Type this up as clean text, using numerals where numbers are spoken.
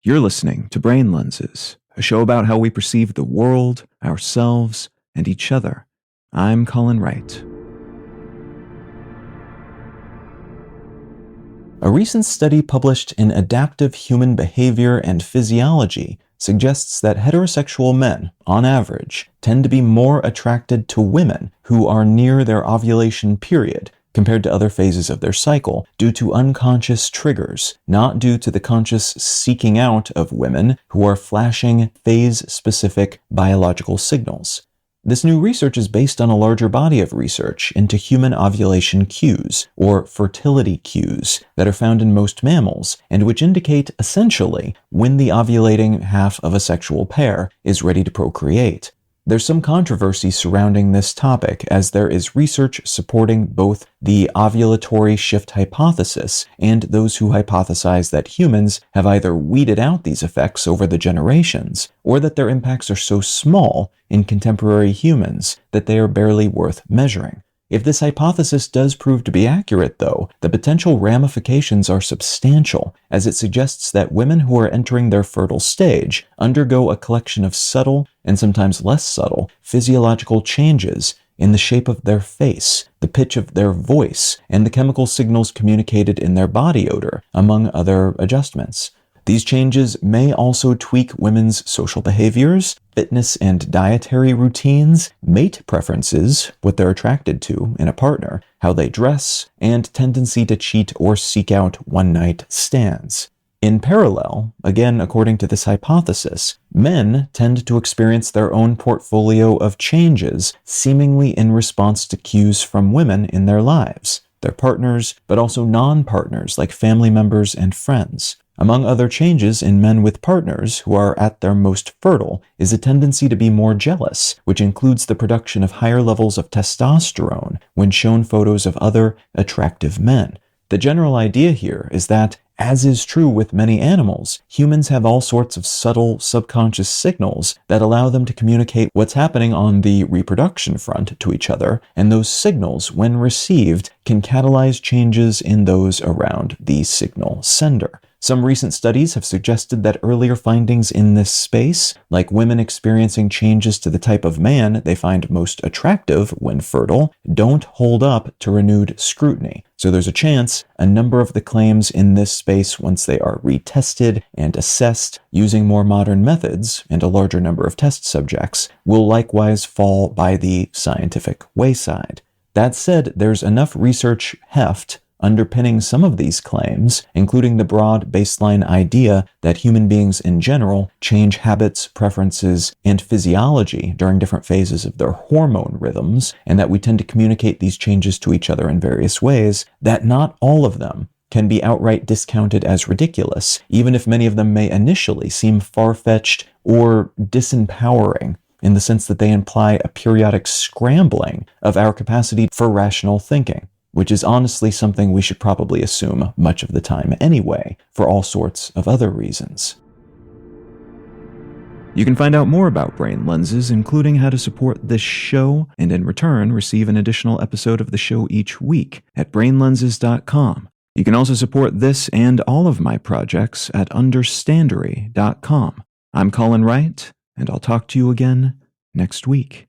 You're listening to Brain Lenses, a show about how we perceive the world, ourselves, and each other. I'm Colin Wright. A recent study published in Adaptive Human Behavior and Physiology suggests that heterosexual men, on average, tend to be more attracted to women who are near their ovulation period compared to other phases of their cycle due to unconscious triggers, not due to the conscious seeking out of women who are flashing phase-specific biological signals. This new research is based on a larger body of research into human ovulation cues, or fertility cues, that are found in most mammals, and which indicate, essentially, when the ovulating half of a sexual pair is ready to procreate. There's some controversy surrounding this topic, as there is research supporting both the ovulatory shift hypothesis and those who hypothesize that humans have either weeded out these effects over the generations, or that their impacts are so small in contemporary humans that they are barely worth measuring. If this hypothesis does prove to be accurate, though, the potential ramifications are substantial, as it suggests that women who are entering their fertile stage undergo a collection of subtle, and sometimes less subtle, physiological changes in the shape of their face, the pitch of their voice, and the chemical signals communicated in their body odor, among other adjustments. These changes may also tweak women's social behaviors, fitness and dietary routines, mate preferences, what they're attracted to in a partner, how they dress, and tendency to cheat or seek out one-night stands. In parallel, again according to this hypothesis, men tend to experience their own portfolio of changes, seemingly in response to cues from women in their lives, their partners, but also non-partners like family members and friends. Among other changes in men with partners who are at their most fertile is a tendency to be more jealous, which includes the production of higher levels of testosterone when shown photos of other attractive men. The general idea here is that, as is true with many animals, humans have all sorts of subtle subconscious signals that allow them to communicate what's happening on the reproduction front to each other, and those signals, when received, can catalyze changes in those around the signal sender. Some recent studies have suggested that earlier findings in this space, like women experiencing changes to the type of man they find most attractive when fertile, don't hold up to renewed scrutiny. So there's a chance a number of the claims in this space, once they are retested and assessed using more modern methods and a larger number of test subjects, will likewise fall by the scientific wayside. That said, there's enough research heft underpinning some of these claims, including the broad baseline idea that human beings in general change habits, preferences, and physiology during different phases of their hormone rhythms, and that we tend to communicate these changes to each other in various ways, that not all of them can be outright discounted as ridiculous, even if many of them may initially seem far-fetched or disempowering, in the sense that they imply a periodic scrambling of our capacity for rational thinking, which is honestly something we should probably assume much of the time anyway, for all sorts of other reasons. You can find out more about Brain Lenses, including how to support this show, and in return receive an additional episode of the show each week at brainlenses.com. You can also support this and all of my projects at understandery.com. I'm Colin Wright, and I'll talk to you again next week.